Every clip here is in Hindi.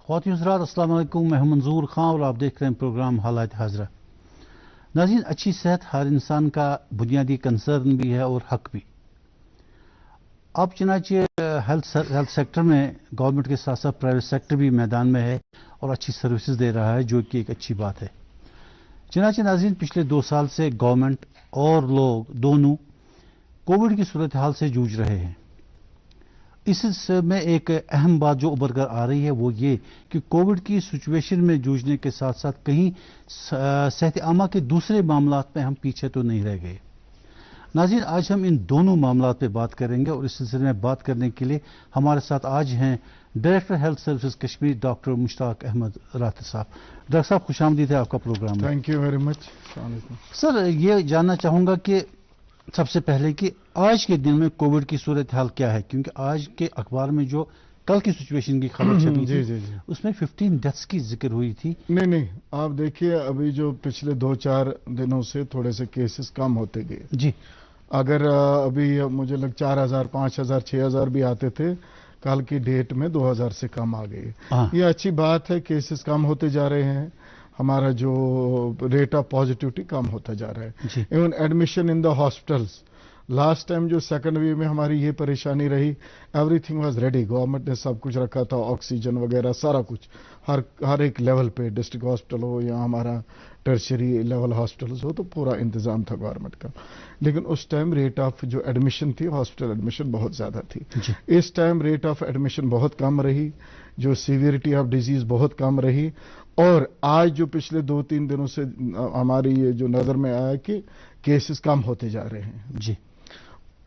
ख्वातीन हज़रात अस्सलाम वालेकुम, मैं हूं मंजूर खां और आप देख रहे हैं प्रोग्राम हालात हाजरा। नाज़रीन, अच्छी सेहत हर इंसान का बुनियादी कंसर्न भी है और हक भी। अब चनाचे हेल्थ सेक्टर में गवर्नमेंट के साथ साथ प्राइवेट सेक्टर भी मैदान में है और अच्छी सर्विसेज दे रहा है, जो कि एक अच्छी बात है। चनाचे नाज़रीन, पिछले 2 साल से गवर्नमेंट और लोग दोनों कोविड की सूरत हाल से जूझ रहे हैं। इसमें एक अहम बात जो उभर कर आ रही है वो ये कि कोविड की सिचुएशन में जूझने के साथ साथ कहीं सेहत आमा के दूसरे मामलात में हम पीछे तो नहीं रह गए। नाज़रीन, आज हम इन दोनों मामलात पे बात करेंगे और इस सिलसिले में बात करने के लिए हमारे साथ आज हैं director health services Kashmir doctor Mushtaq Ahmad Rather साहब। डॉक्टर साहब, खुशामदीद है आपका प्रोग्राम में। Thank you very much. Sir, ये जानना चाहूँगा कि सबसे पहले कि आज के दिन में कोविड की सूरत हाल क्या है, क्योंकि आज के अखबार में जो कल की सिचुएशन की खबर छपी थी उसमें 15 डेथ्स की जिक्र हुई थी। नहीं, आप देखिए अभी जो पिछले 2-4 दिनों से थोड़े से केसेस कम होते गए जी। अगर अभी मुझे लग 4000, 5000, 6000 भी आते थे, कल की डेट में 2000 से कम आ गए। ये अच्छी बात है, केसेस कम होते जा रहे हैं, हमारा जो रेट ऑफ पॉजिटिविटी कम होता जा रहा है। Even admission in the hospitals, last time जो सेकंड वेव में हमारी ये परेशानी रही, एवरीथिंग वाज रेडी, गवर्नमेंट ने सब कुछ रखा था, ऑक्सीजन वगैरह सारा कुछ, हर एक लेवल पे, डिस्ट्रिक्ट हॉस्पिटल हो या हमारा टर्शरी लेवल हॉस्पिटल्स हो, तो पूरा इंतजाम था गवर्नमेंट का। लेकिन उस टाइम रेट ऑफ जो एडमिशन थी, हॉस्पिटल एडमिशन बहुत ज्यादा थी। इस टाइम रेट ऑफ एडमिशन बहुत कम रही, जो सीवियरिटी ऑफ डिजीज बहुत कम रही। और आज जो पिछले 2-3 दिनों से हमारी ये जो नजर में आया कि केसेस कम होते जा रहे हैं जी।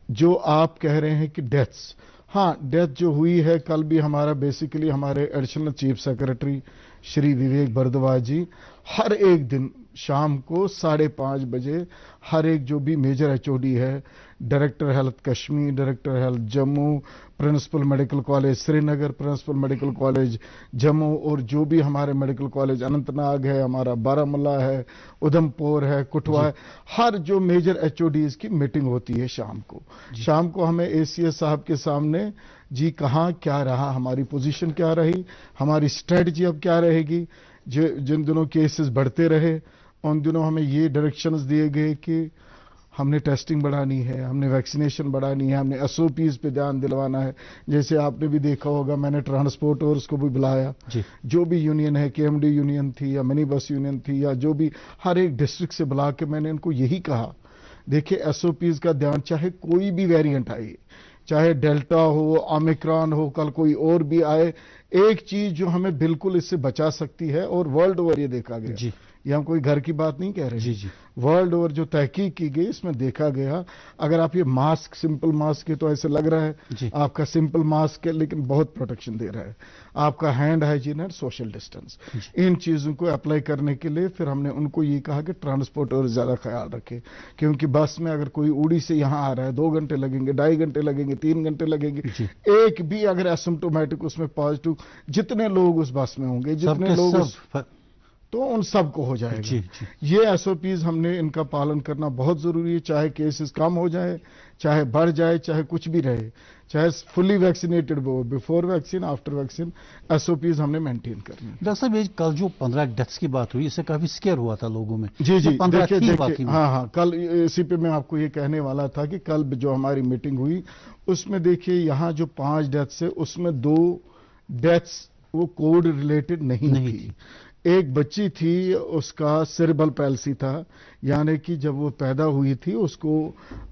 जो आप कह रहे हैं कि डेथ्स, हाँ, डेथ जो हुई है कल भी, हमारा बेसिकली हमारे additional chief secretary Shri Vivek Bhardwaj जी हर एक दिन शाम को 5:30 बजे हर एक जो भी मेजर एचओडी है, director health Kashmir, director health Jammu, principal medical college Srinagar, principal medical college Jammu, और जो भी हमारे मेडिकल कॉलेज अनंतनाग है, हमारा बारामूला है, उधमपुर है, कुटवा है, हर जो मेजर एचओडीज की मीटिंग होती है शाम को। शाम को हमें एसीएस साहब के सामने जी कहाँ क्या रहा, हमारी पोजीशन क्या रही, हमारी स्ट्रेटजी अब क्या रहेगी। जिन दिनों केसेस बढ़ते रहे उन दिनों हमें ये डायरेक्शंस दिए गए कि हमने टेस्टिंग बढ़ानी है, हमने वैक्सीनेशन बढ़ानी है, हमने एसओपीज पे ध्यान दिलवाना है। जैसे आपने भी देखा होगा, मैंने ट्रांसपोर्टर्स को भी बुलाया, जो भी यूनियन है, केएमडी यूनियन थी या मिनी बस यूनियन थी या जो भी, हर एक डिस्ट्रिक्ट से बुला के मैंने इनको यही कहा, देखिए एसओपीज का ध्यान, चाहे कोई भी वेरिएंट आए, चाहे डेल्टा हो, ओमिक्रॉन हो, कल कोई और भी आए, एक चीज जो हमें बिल्कुल इससे बचा सकती है, और वर्ल्ड ओवर ये देखा गया, ये हम कोई घर की बात नहीं कह रहे, वर्ल्ड ओवर जो तहकीक की गई इसमें देखा गया, अगर आप ये मास्क, सिंपल मास्क है तो ऐसे लग रहा है आपका सिंपल मास्क है, लेकिन बहुत प्रोटेक्शन दे रहा है, आपका हैंड हाइजीन है, सोशल डिस्टेंस, इन चीजों को अप्लाई करने के लिए फिर हमने उनको ये कहा कि ट्रांसपोर्टर ज्यादा ख्याल रखे, क्योंकि बस में अगर कोई उड़ी से यहां आ रहा है 2 घंटे लगेंगे, 2.5 घंटे लगेंगे, 3 घंटे लगेंगे, एक भी अगर एसिम्प्टोमेटिक उसमें पॉजिटिव, जितने लोग उस बस में होंगे, जितने लोग, तो उन सबको हो जाएगा। ये एसओपीज हमने इनका पालन करना बहुत जरूरी है, चाहे केसेस कम हो जाए, चाहे बढ़ जाए, चाहे कुछ भी रहे, चाहे फुली वैक्सीनेटेड हो, before vaccine, after vaccine, SOPs हमने मेंटेन करनी। डॉक्टर साहब, ये कल जो 15 डेथ्स की बात हुई, इससे काफी स्केयर हुआ था लोगों में। जी, देखिए, हाँ, कल इसी पे मैं आपको ये कहने वाला था कि कल जो हमारी मीटिंग हुई उसमें देखिए, यहाँ जो 5 डेथ्स है उसमें 2 डेथ्स वो कोविड रिलेटेड नहीं थी। एक बच्ची थी, उसका सेरेब्रल पैल्सी था, यानी कि जब वो पैदा हुई थी उसको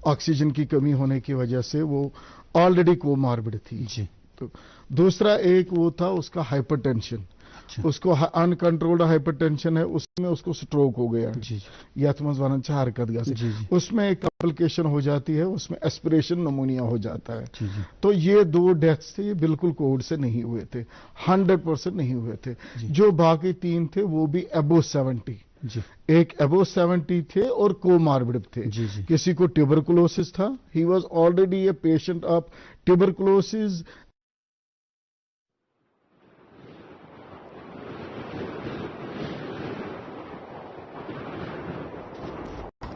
ऑक्सीजन की कमी होने की वजह से वो ऑलरेडी कोमॉर्बिड थी जी। तो दूसरा एक वो था उसका हाइपरटेंशन, उसको अनकंट्रोल्ड हाइपरटेंशन है, उसमें उसको स्ट्रोक हो गया, यथमस वनंचा हरकत गा से, उसमें एक कॉम्प्लिकेशन हो जाती है, उसमें एस्पिरेशन नमोनिया हो जाता है। तो ये 2 डेथ्स थे, ये बिल्कुल कोविड से नहीं हुए थे, 100% नहीं हुए थे। जो बाकी 3 थे वो भी अबोव 70, एक अबोव 70 थे और कोमॉर्बिड थे। किसी को ट्यूबरकुलोसिस था, he was already a patient of tuberculosis.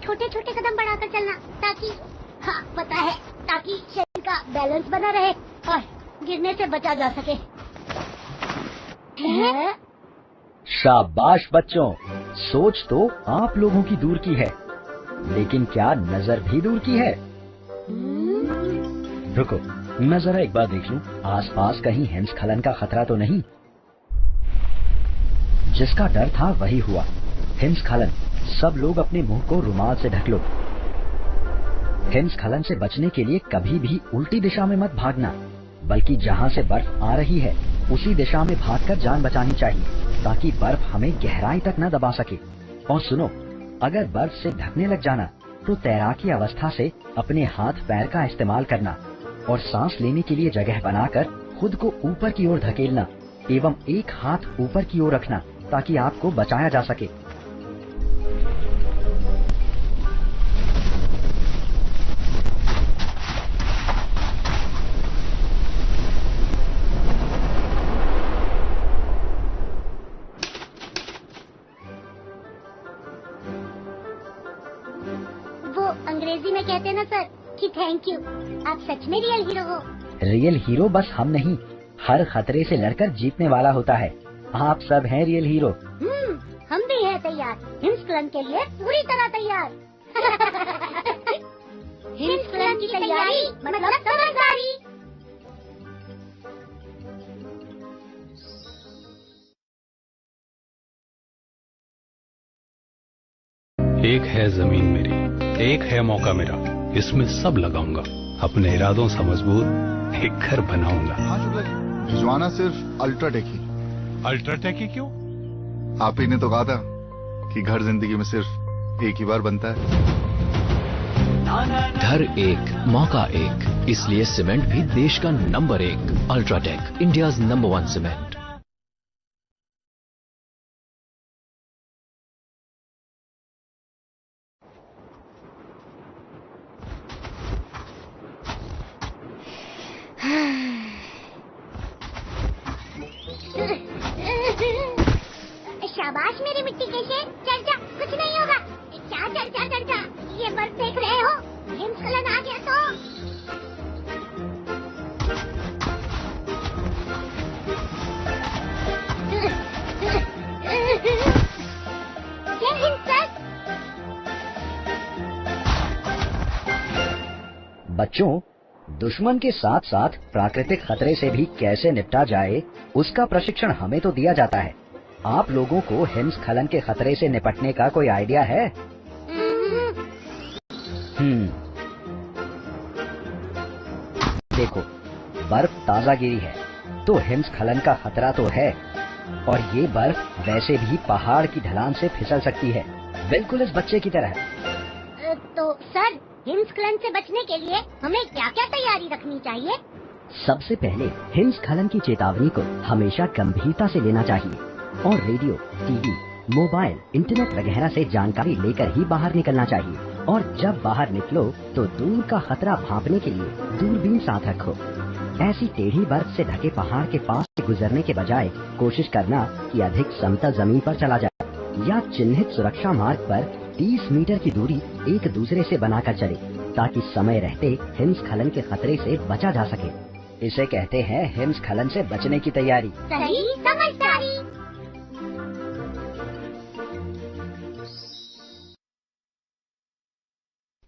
छोटे छोटे कदम बढ़ाकर चलना, ताकि, हाँ पता है, ताकि शरीर का बैलेंस बना रहे और गिरने से बचा जा सके। शाबाश बच्चों, सोच तो आप लोगों की दूर की है, लेकिन क्या नजर भी दूर की है? रुको, मैं जरा एक बार देख लूं, आसपास कहीं हिमस्खलन का खतरा तो नहीं। जिसका डर था वही हुआ, हिमस्खलन। सब लोग अपने मुंह को रुमाल से ढक लो। हिमस्खलन से बचने के लिए कभी भी उल्टी दिशा में मत भागना, बल्कि जहां से बर्फ आ रही है उसी दिशा में भागकर जान बचानी चाहिए, ताकि बर्फ हमें गहराई तक न दबा सके। और सुनो, अगर बर्फ से ढकने लग जाना तो तैराकी अवस्था से अपने हाथ पैर का इस्तेमाल करना और सांस लेने के लिए जगह बनाकर खुद को ऊपर की ओर धकेलना एवं एक हाथ ऊपर की ओर रखना, ताकि आपको बचाया जा सके। वो अंग्रेजी में कहते हैं ना सर कि थैंक यू। आप सच में रियल हीरो हो। रियल हीरो बस हम नहीं, हर खतरे से लड़कर जीतने वाला होता है। आप सब हैं रियल हीरो। हम भी हैं तैयार, हिमस्खलन के लिए पूरी तरह तैयार। हिमस्खलन की तैयारी मतलब समझदारी। एक है जमीन मेरी, एक है मौका मेरा, इसमें सब लगाऊंगा, अपने इरादों से मजबूत एक घर बनाऊंगा। हाँ शुक्ला जी, भिजवाना सिर्फ अल्ट्राटेक ही। अल्ट्राटेक ही क्यों? आप ही ने तो कहा था कि घर जिंदगी में सिर्फ एक ही बार बनता है। घर एक, मौका एक, इसलिए सीमेंट भी देश का number 1। UltraTech, India's number 1 cement. शाबाश मेरी मिट्टी के शेर, चढ़ जा, कुछ नहीं होगा। क्या चढ़ जा चढ़ जा, ये बर्फ देख रहे हो, हिमस्खलन आ गया तो। जय हिंद सर। बच्चों, दुश्मन के साथ साथ प्राकृतिक खतरे से भी कैसे निपटा जाए, उसका प्रशिक्षण हमें तो दिया जाता है। आप लोगों को हिमस्खलन के खतरे से निपटने का कोई आइडिया है? देखो, बर्फ ताजा गिरी है तो हिमस्खलन का खतरा तो है, और ये बर्फ वैसे भी पहाड़ की ढलान से फिसल सकती है, बिल्कुल इस बच्चे की तरह। तो सर, हिमस्खलन से बचने के लिए हमें क्या क्या तैयारी रखनी चाहिए? सबसे पहले हिमस्खलन की चेतावनी को हमेशा गंभीरता से लेना चाहिए और रेडियो, टीवी, मोबाइल, इंटरनेट वगैरह से जानकारी लेकर ही बाहर निकलना चाहिए। और जब बाहर निकलो तो दूर का खतरा भांपने के लिए दूरबीन साथ रखो। ऐसी टेढ़ी बर्फ से ढके पहाड़ के पास से गुजरने के बजाय कोशिश करना कि अधिक समतल जमीन पर चला जाए या चिन्हित सुरक्षा मार्ग पर 30 मीटर की दूरी एक दूसरे से बनाकर चले, ताकि समय रहते हिमस्खलन के खतरे से बचा जा सके। इसे कहते हैं हिमस्खलन से बचने की तैयारी। सही समझदारी।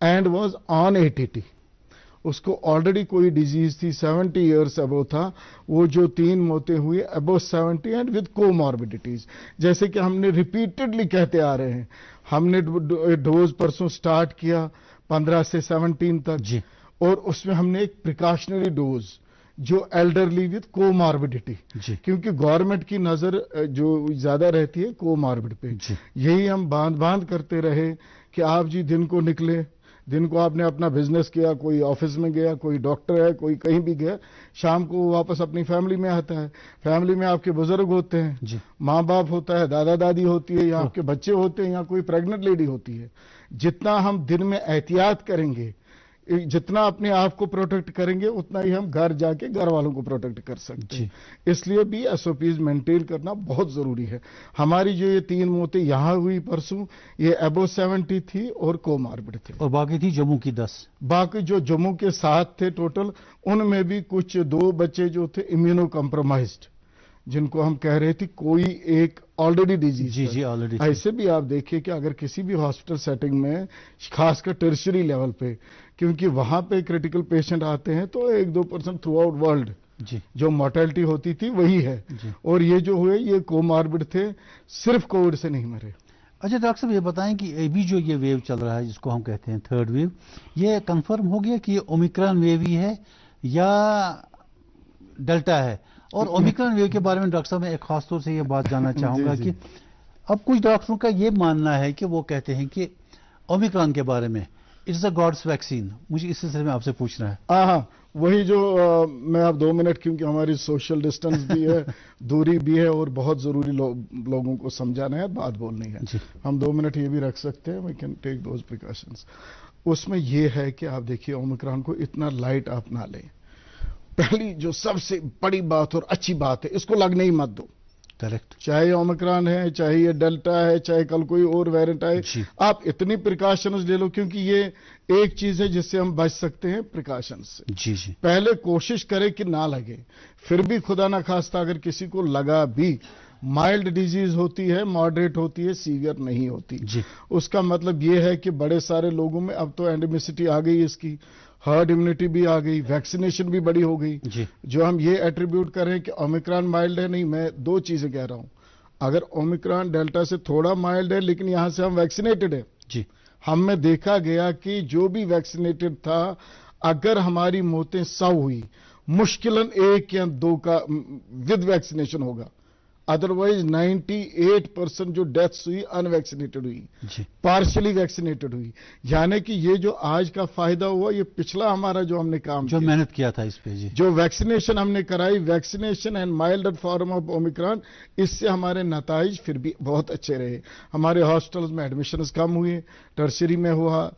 And was on ATT। उसको ऑलरेडी कोई डिजीज थी, 70 ईयर्स अबो था। वो जो 3 मौतें हुई अबो 70 एंड विद कोमॉर्बिडिटीज, जैसे कि हमने रिपीटेडली कहते आ रहे हैं। हमने डोज परसों स्टार्ट किया 15 से 17 तक जी, और उसमें हमने एक प्रिकॉशनरी डोज जो एल्डरली विद कोमॉर्बिडिटी, क्योंकि गवर्नमेंट की नजर जो ज्यादा रहती है कोमॉर्बिड पे, यही हम बांध करते रहे कि आप जी दिन को निकले, दिन को आपने अपना बिजनेस किया, कोई ऑफिस में गया, कोई डॉक्टर है, कोई कहीं भी गया, शाम को वापस अपनी फैमिली में आता है। फैमिली में आपके बुजुर्ग होते हैं, माँ बाप होता है, दादा दादी होती है, या आपके बच्चे होते हैं, या कोई प्रेग्नेंट लेडी होती है। जितना हम दिन में एहतियात करेंगे, जितना अपने आप को प्रोटेक्ट करेंगे, उतना ही हम घर जाके घर वालों को प्रोटेक्ट कर सकते हैं। इसलिए भी SOPs मेंटेन करना बहुत जरूरी है। हमारी जो ये 3 मौतें यहाँ हुई परसों, ये अबो 70 थी और कोमॉर्बिड थे, और बाकी थी जम्मू की 10। बाकी जो जम्मू के 7 थे टोटल, उनमें भी कुछ 2 बच्चे जो थे इम्यूनो कॉम्प्रोमाइज्ड, जिनको हम कह रहे थे कोई एक ऑलरेडी डिजीज जी जी ऑलरेडी ऐसे भी आप देखिए कि अगर किसी भी हॉस्पिटल सेटिंग में खासकर टर्शियरी लेवल पे, क्योंकि वहां पे क्रिटिकल पेशेंट आते हैं तो 1-2% थ्रू आउट वर्ल्ड जी जो मोर्टेलिटी होती थी वही है, जी। और ये जो हुए ये कोमार्बिड थे, सिर्फ कोविड से नहीं मरे। अच्छा डॉक्टर साहब ये बताएं कि अभी जो ये वेव चल रहा है जिसको हम कहते हैं थर्ड वेव, ये कंफर्म हो गया कि ये ओमिक्रॉन वेव ही है या डेल्टा है? और ओमिक्रॉन वेव के बारे में डॉक्टर साहब मैं एक खास तौर से ये बात जानना चाहूंगा जी। कि अब कुछ डॉक्टरों का ये मानना है कि वो कहते हैं कि ओमिक्रॉन के बारे में इट्स अ गॉड्स वैक्सीन। मुझे इस सिलसिले में आपसे पूछना है। हाँ, वही जो मैं आप 2 मिनट, क्योंकि हमारी सोशल डिस्टेंस भी है, दूरी भी है, और बहुत जरूरी लोगों को समझाना है, बात बोलनी है। हम 2 मिनट ये भी रख सकते हैं, we can take those precautions. उसमें ये है कि आप देखिए ओमिक्रॉन को इतना लाइट आप ना लें। पहली जो सबसे बड़ी बात और अच्छी बात है, इसको लगने ही मत दो। करेक्ट। चाहे ओमिक्रॉन है, चाहे ये डेल्टा है, चाहे कल कोई और वेरिएंट आए, आप इतनी प्रिकॉशंस ले लो, क्योंकि ये एक चीज है जिससे हम बच सकते हैं, प्रिकॉशंस से। जी जी। पहले कोशिश करें कि ना लगे, फिर भी खुदा ना खास्ता अगर किसी को लगा भी, माइल्ड डिजीज होती है, मॉडरेट होती है, सीवियर नहीं होती जी। उसका मतलब ये है कि बड़े सारे लोगों में अब तो एंडेमिसिटी आ गई, इसकी हर्ड इम्यूनिटी भी आ गई, वैक्सीनेशन भी बड़ी हो गई जी। जो हम ये एट्रीब्यूट करें कि ओमिक्रॉन माइल्ड है, नहीं, मैं 2 चीजें कह रहा हूं। अगर ओमिक्रॉन डेल्टा से थोड़ा माइल्ड है, लेकिन यहां से हम वैक्सीनेटेड है जी। हम में देखा गया कि जो भी वैक्सीनेटेड था, अगर हमारी मौतें 100 हुई, मुश्किलन 1 या 2 का विद वैक्सीनेशन होगा, अदरवाइज 98% जो डेथ्स हुई अनवैक्सीनेटेड हुई, पार्शियली वैक्सीनेटेड हुई। यानी कि ये जो आज का फायदा हुआ, ये पिछला हमारा जो हमने काम जो मेहनत किया था इस पे, जी, जो वैक्सीनेशन हमने कराई, vaccination and milder form of Omicron, इससे हमारे नताइज फिर भी बहुत अच्छे रहे। हमारे हॉस्पिटल्स में एडमिशंस कम हुए, टर्शरी में हुआ।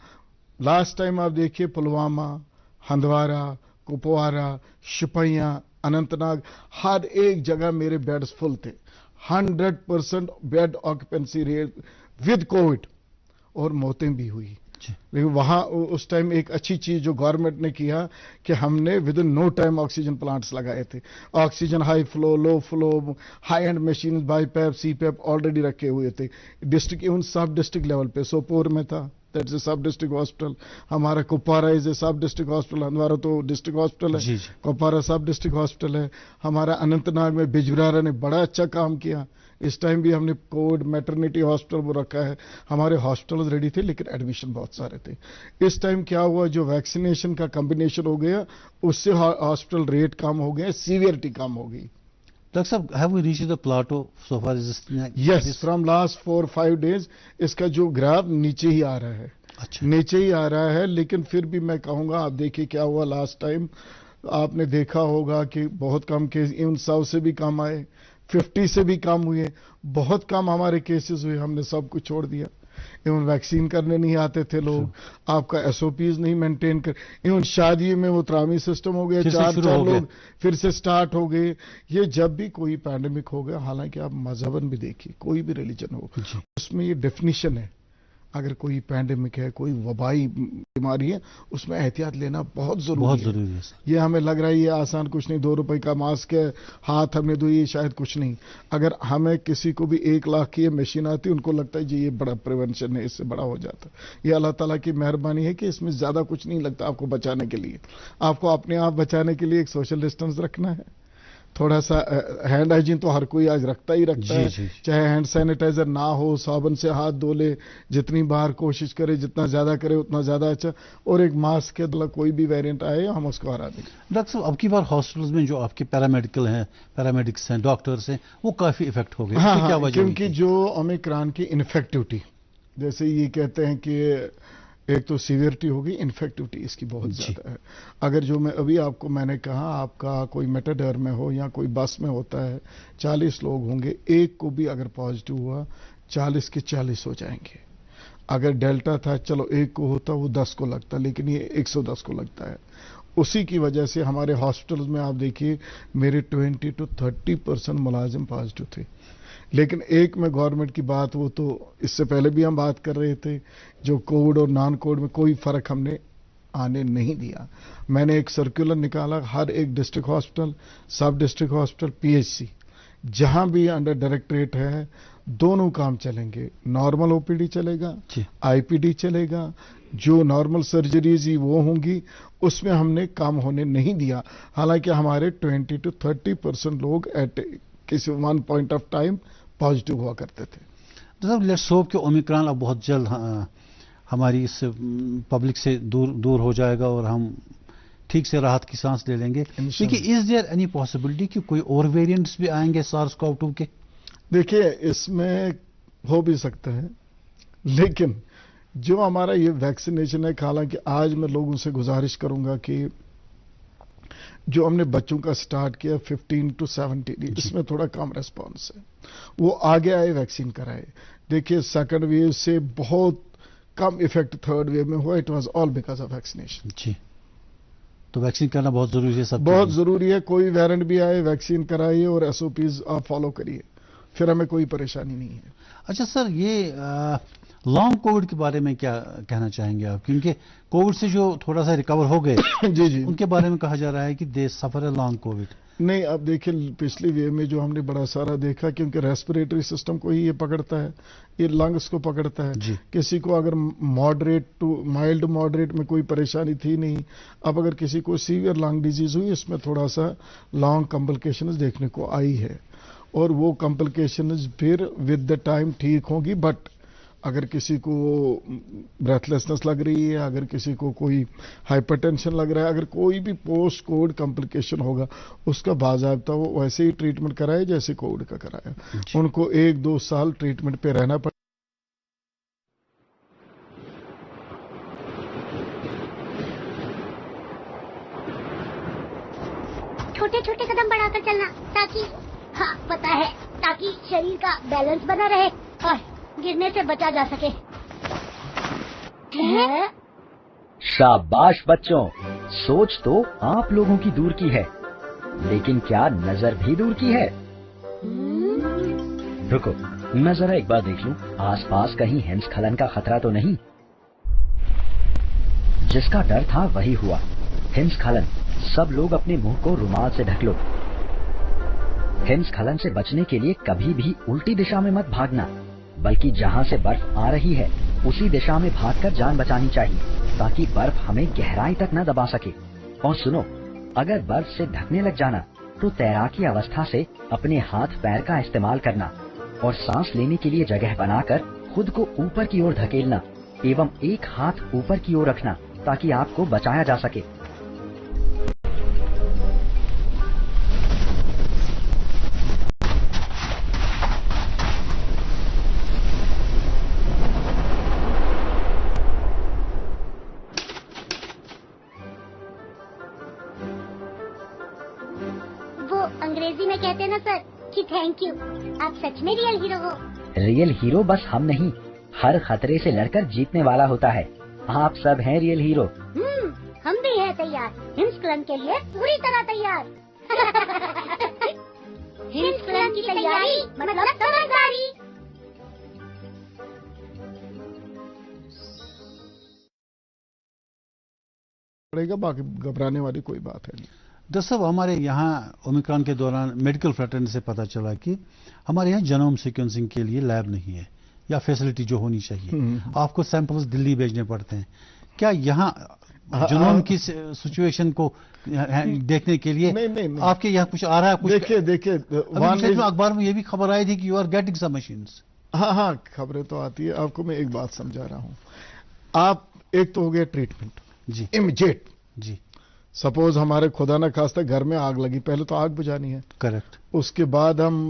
लास्ट टाइम आप देखिए पुलवामा, हंदवारा, कुपवारा, शुपियां, अनंतनाग, हर एक जगह मेरे बेड्स फुल थे, 100% bed occupancy rate with Covid, और मौतें भी हुई। लेकिन वहां उस टाइम एक अच्छी चीज जो गवर्नमेंट ने किया कि हमने within no time oxygen plants लगाए थे। Oxygen high flow, low flow, high end machine, BiPAP, CPAP already रखे हुए थे। District, even sub district level पे, सोपोर में था, दैट्स ए सब डिस्ट्रिक्ट हॉस्पिटल। हमारा कुपवारा इज ए सब डिस्ट्रिक्ट हॉस्पिटल, हंदवारा तो डिस्ट्रिक्ट हॉस्पिटल है, कुपवारा सब डिस्ट्रिक्ट हॉस्पिटल है। हमारा अनंतनाग में बिजबिहारा ने बड़ा अच्छा काम किया। इस टाइम भी हमने कोविड मैटरनिटी हॉस्पिटल वो रखा है। हमारे हॉस्पिटल रेडी थे, लेकिन एडमिशन बहुत सारे थे। इस टाइम क्या हुआ, जो वैक्सीनेशन का कॉम्बिनेशन हो गया, उससे हॉस्पिटल रेट कम हो गए, सीवियरिटी कम हो गई। डॉक्टर साहब, have we reached the plateau so far? Yes, from last 4-5 days इसका जो ग्राफ नीचे ही आ रहा है। अच्छा, नीचे ही आ रहा है, लेकिन फिर भी मैं कहूंगा, आप देखिए क्या हुआ लास्ट टाइम, आपने देखा होगा कि बहुत कम केस, इवन 100 से भी कम आए, 50 से भी कम हुए, बहुत कम हमारे केसेस हुए। हमने सब कुछ छोड़ दिया, इवन वैक्सीन करने नहीं आते थे लोग, आपका एसओपीज नहीं मेंटेन कर, इवन शादी में वो त्रामी सिस्टम हो गया, 4 लोग फिर से स्टार्ट हो गए। ये जब भी कोई पैंडेमिक हो गया, हालांकि आप मजहबन भी देखिए, कोई भी रिलीजन हो, उसमें ये डेफिनेशन है, अगर कोई पैंडेमिक है, कोई वबाई बीमारी है, उसमें एहतियात लेना बहुत जरूरी है। ये हमें लग रहा है ये आसान कुछ नहीं, 2 रुपए का मास्क है, हाथ हमने धोई, शायद कुछ नहीं। अगर हमें किसी को भी 1 लाख की ये मशीन आती, उनको लगता है जी ये बड़ा प्रिवेंशन है, इससे बड़ा हो जाता है। ये अल्लाह ताला की मेहरबानी है कि इसमें ज्यादा कुछ नहीं लगता आपको बचाने के लिए। आपको अपने आप बचाने के लिए एक सोशल डिस्टेंस रखना है, थोड़ा सा हैंड हाइजीन तो हर कोई आज रखता ही रखता है, चाहे हैंड सैनिटाइजर ना हो, साबुन से हाथ धो ले, जितनी बार कोशिश करे, जितना ज्यादा करे उतना ज्यादा अच्छा, और एक मास्क के द्वारा कोई भी वेरिएंट आए हम उसको हरा दें। डॉक्टर साहब, अब की बार हॉस्पिटल्स में जो आपके पैरामेडिकल हैं, पैरामेडिक्स हैं, डॉक्टर्स हैं, वो काफी इफेक्ट हो गए। हाँ, क्या वजह? क्योंकि जो ओमिक्रॉन की इन्फेक्टिविटी, जैसे ये कहते हैं कि एक तो सीवियरिटी होगी, इन्फेक्टिविटी इसकी बहुत ज्यादा है। अगर जो मैं अभी आपको मैंने कहा, आपका कोई मेटाडर में हो या कोई बस में होता है, 40 लोग होंगे, एक को भी अगर पॉजिटिव हुआ, 40 के 40 हो जाएंगे। अगर डेल्टा था, चलो एक को होता वो 10 को लगता, लेकिन ये 110 को लगता है। उसी की वजह से हमारे हॉस्पिटल्स में आप देखिए, मेरे 20 to 30% मुलाजिम पॉजिटिव थे। लेकिन एक में गवर्नमेंट की बात, वो तो इससे पहले भी हम बात कर रहे थे, जो कोविड और नॉन कोविड में कोई फर्क हमने आने नहीं दिया। मैंने एक सर्कुलर निकाला, हर एक डिस्ट्रिक्ट हॉस्पिटल, सब डिस्ट्रिक्ट हॉस्पिटल, पीएचसी, जहां भी अंडर डायरेक्टरेट है, दोनों काम चलेंगे। नॉर्मल ओपीडी चलेगा, आईपीडी चलेगा, जो नॉर्मल सर्जरीज ही वो होंगी, उसमें हमने काम होने नहीं दिया। हालांकि हमारे 20 to 30% लोग एट किसी one point of time positive हुआ करते थे। तो लेट्स होप कि ओमिक्रॉन अब बहुत जल्द हमारी इस पब्लिक से दूर हो जाएगा और हम ठीक से राहत की सांस ले लेंगे। देखिए, इज देयर एनी पॉसिबिलिटी कि कोई और वेरिएंट्स भी आएंगे SARS-CoV-2 के? देखिए, इसमें हो भी सकता है, लेकिन जो हमारा ये वैक्सीनेशन है, हालांकि आज मैं लोगों से गुजारिश करूंगा कि जो हमने बच्चों का स्टार्ट किया 15 to 17, इसमें थोड़ा कम रेस्पॉन्स है, वो आगे आए वैक्सीन कराए। देखिए, सेकंड वेव से बहुत कम इफेक्ट थर्ड वेव में हुआ, it was all because of vaccination. जी, तो वैक्सीन करना बहुत जरूरी है, सब बहुत जरूरी है। कोई वेरिएंट भी आए, वैक्सीन कराइए और एसओपीज आप फॉलो करिए, फिर हमें कोई परेशानी नहीं है। अच्छा सर, ये लॉन्ग कोविड के बारे में क्या कहना चाहेंगे आप? क्योंकि कोविड से जो थोड़ा सा रिकवर हो गए जी जी, उनके बारे में कहा जा रहा है कि दे सफर है लॉन्ग कोविड। नहीं, अब देखिए, पिछली वेव में जो हमने बड़ा सारा देखा, क्योंकि रेस्पिरेटरी सिस्टम को ही ये पकड़ता है, ये लंग्स को पकड़ता है। किसी को अगर मॉडरेट टू माइल्ड मॉडरेट में कोई परेशानी थी नहीं, अब अगर किसी को सीवियर लंग डिजीज हुई, इसमें थोड़ा सा लॉन्ग कॉम्प्लिकेशंस देखने को आई है, और वो कॉम्प्लिकेशंस फिर विद द टाइम ठीक होगी। बट अगर किसी को ब्रेथलेसनेस लग रही है, अगर किसी को कोई हाइपरटेंशन लग रहा है, अगर कोई भी पोस्ट कोविड कॉम्प्लिकेशन होगा, उसका बाकायदा वो वैसे ही ट्रीटमेंट कराए जैसे कोविड का कराया। उनको 1-2 साल ट्रीटमेंट पे रहना पड़ेगा। छोटे छोटे कदम बढ़ाकर चलना, ताकि हाँ पता है, ताकि शरीर का बैलेंस बना रहे और गिरने से बचा जा सके। शाबाश बच्चों, सोच तो आप लोगों की दूर की है, लेकिन क्या नजर भी दूर की है? रुको, मैं जरा एक बार देख लूं, आसपास कहीं हिमस्खलन का खतरा तो नहीं। जिसका डर था वही हुआ, हिमस्खलन। सब लोग अपने मुंह को रुमाल से ढक लो। हिमस्खलन से बचने के लिए कभी भी उल्टी दिशा में मत भागना, बल्कि जहां से बर्फ आ रही है उसी दिशा में भागकर जान बचानी चाहिए, ताकि बर्फ हमें गहराई तक न दबा सके। और सुनो, अगर बर्फ से ढकने लग जाना तो तैराकी अवस्था से अपने हाथ पैर का इस्तेमाल करना और सांस लेने के लिए जगह बनाकर खुद को ऊपर की ओर धकेलना एवं एक हाथ ऊपर की ओर रखना, ताकि आपको बचाया जा सके। अंग्रेजी में कहते हैं ना सर कि थैंक यू, आप सच में रियल हीरो हो। रियल हीरो बस हम नहीं, हर खतरे से लड़कर जीतने वाला होता है। आप सब हैं रियल हीरो। हम भी हैं तैयार, हिमस्खलन के लिए पूरी तरह तैयार। हिमस्खलन की तैयारी मतलब समझदारी। पड़ेगा, बाकी घबराने वाली कोई बात है नहीं। दरअसल हमारे यहाँ ओमिक्रॉन के दौरान मेडिकल फ्रेटर्निटी से पता चला कि हमारे यहाँ जीनोम सीक्वेंसिंग के लिए लैब नहीं है या फैसिलिटी जो होनी चाहिए। आपको सैंपल्स दिल्ली भेजने पड़ते हैं। क्या यहाँ जीनोम की सिचुएशन को देखने के लिए नहीं। आपके यहाँ कुछ आ रहा है? कुछ देखिए अखबार में ये भी खबर आई थी कि you are getting some machines. हाँ, खबरें तो आती है। आपको मैं एक बात समझा रहा हूँ। आप एक तो हो गया ट्रीटमेंट जी, इमीडिएट जी। सपोज हमारे खुदा न खास्ता घर में आग लगी, पहले तो आग बुझानी है। करेक्ट। उसके बाद हम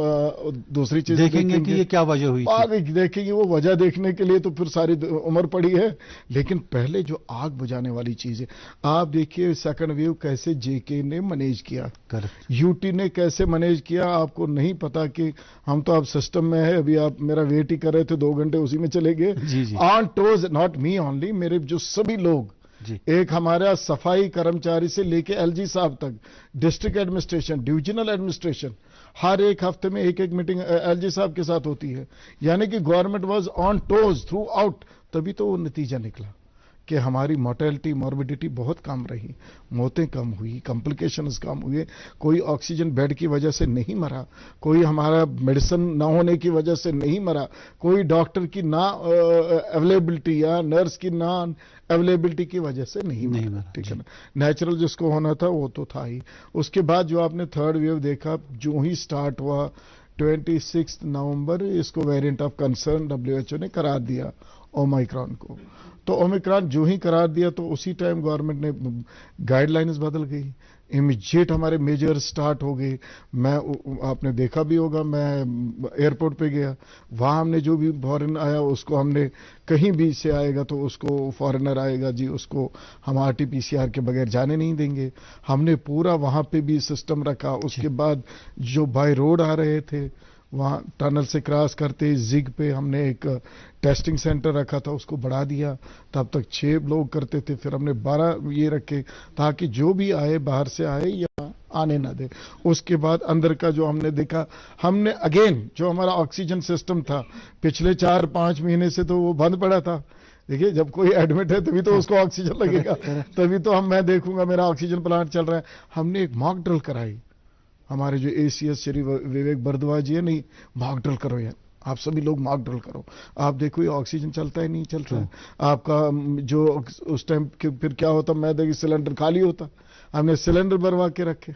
दूसरी चीज देखेंगे कि ये क्या वजह हुई। आग देखेंगे, वो वजह देखने के लिए तो फिर सारी उम्र पड़ी है। लेकिन पहले जो आग बुझाने वाली चीज है, आप देखिए सेकंड वेव कैसे जेके ने मैनेज किया, करेक्ट, यूटी ने कैसे मैनेज किया। आपको नहीं पता कि हम तो आप सिस्टम में है, अभी आप मेरा वेट ही कर रहे थे, 2 घंटे उसी में चले गए। On toes, not me only, मेरे जो सभी लोग, एक हमारा सफाई कर्मचारी से लेके एलजी साहब तक, डिस्ट्रिक्ट एडमिनिस्ट्रेशन, डिविजनल एडमिनिस्ट्रेशन, हर एक हफ्ते में एक मीटिंग एलजी साहब के साथ होती है। यानी कि government was on toes through out, तभी तो वो नतीजा निकला। कि हमारी मोर्टेलिटी मॉर्बिडिटी बहुत कम रही, मौतें कम हुई, कॉम्प्लिकेशंस कम हुए। कोई ऑक्सीजन बेड की वजह से नहीं मरा, कोई हमारा मेडिसिन ना होने की वजह से नहीं मरा, कोई डॉक्टर की ना अवेलेबिलिटी या नर्स की ना अवेलेबिलिटी की वजह से नहीं मरा, ठीक है ना। नेचुरल जिसको होना था वो तो था ही। उसके बाद जो आपने थर्ड वेव देखा, जो ही स्टार्ट हुआ 26 नवंबर, इसको वेरिएंट ऑफ कंसर्न WHO ने करार दिया ओमाइक्रॉन को। तो ओमिक्रॉन जो ही करार दिया तो उसी टाइम गवर्नमेंट ने गाइडलाइंस बदल गई, इमीडिएट हमारे मेजर स्टार्ट हो गए। आपने देखा भी होगा, मैं एयरपोर्ट पे गया, वहां हमने जो भी फॉरेन आया उसको हमने, कहीं भी से आएगा तो उसको, फॉरेनर आएगा जी, उसको हम RT-PCR के बगैर जाने नहीं देंगे। हमने पूरा वहां पे भी सिस्टम रखा। उसके बाद जो बाय रोड आ रहे थे, वहाँ टनल से क्रॉस करते जिग पे हमने एक टेस्टिंग सेंटर रखा था, उसको बढ़ा दिया। तब तक 6 लोग करते थे, फिर हमने 12 ये रखे ताकि जो भी आए बाहर से आए या आने ना दे। उसके बाद अंदर का जो हमने देखा, हमने अगेन जो हमारा ऑक्सीजन सिस्टम था पिछले 4-5 महीने से तो वो बंद पड़ा था। देखिए, जब कोई एडमिट है तभी तो उसको ऑक्सीजन लगेगा, तभी तो मैं देखूंगा मेरा ऑक्सीजन प्लांट चल रहा है। हमने एक मॉक ड्रिल कराई, हमारे जो ACS श्री विवेक भारद्वाज जी है, नहीं मॉक ड्रिल करो यार, आप सभी लोग मॉक ड्रिल करो, आप देखो ये ऑक्सीजन चलता है नहीं चलता है आपका। जो उस टाइम फिर क्या होता, मैं देखिए सिलेंडर खाली होता, हमने सिलेंडर भरवा के रखे,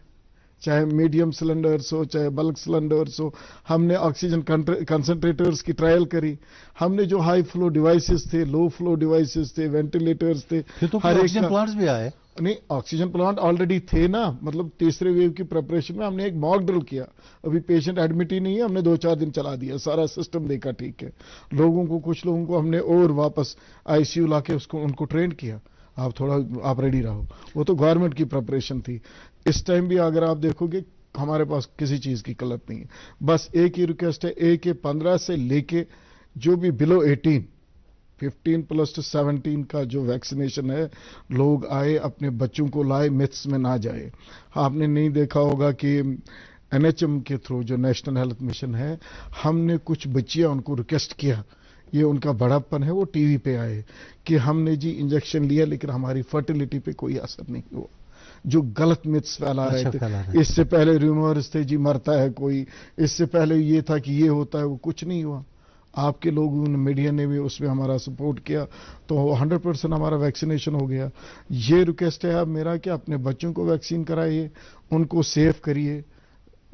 चाहे मीडियम सिलेंडर्स हो चाहे बल्क सिलेंडर्स हो। हमने ऑक्सीजन कंसंट्रेटर्स की ट्रायल करी, हमने जो हाई फ्लो डिवाइसेस थे, लो फ्लो डिवाइसेस थे, वेंटिलेटर्स थे, तो हर ऑक्सीजन प्लांट्स भी आए। नहीं, ऑक्सीजन प्लांट ऑलरेडी थे ना, मतलब तीसरे वेव की प्रिपरेशन में हमने एक मॉक ड्रिल किया। अभी पेशेंट एडमिट ही नहीं है, हमने 2-4 दिन चला दिया, सारा सिस्टम देखा, ठीक है। लोगों को, कुछ लोगों को हमने और वापस ICU लाके उनको ट्रेन किया, आप थोड़ा आप रेडी रहो। वो तो गवर्नमेंट की प्रिपरेशन थी। इस टाइम भी अगर आप देखोगे हमारे पास किसी चीज की किल्लत नहीं है। बस एक ही रिक्वेस्ट है, AK-15 से लेके जो भी बिलो 18, 15 प्लस टू 17 का जो वैक्सीनेशन है, लोग आए, अपने बच्चों को लाए, मिथ्स में ना जाए। आपने नहीं देखा होगा कि NHM के थ्रू जो नेशनल हेल्थ मिशन है, हमने कुछ बच्चियां उनको रिक्वेस्ट किया, ये उनका बड़ापन है, वो टीवी पे आए कि हमने जी इंजेक्शन लिया लेकिन हमारी फर्टिलिटी पे कोई असर नहीं हुआ। जो गलत मिथ्स फैला रहे थे, इससे पहले रूमर्स थे जी मरता है कोई, इससे पहले ये था कि ये होता है, वो कुछ नहीं हुआ। आपके लोगों ने, मीडिया ने भी उसमें हमारा सपोर्ट किया, तो 100% हमारा वैक्सीनेशन हो गया। ये रिक्वेस्ट है अब मेरा कि अपने बच्चों को वैक्सीन कराइए, उनको सेफ करिए।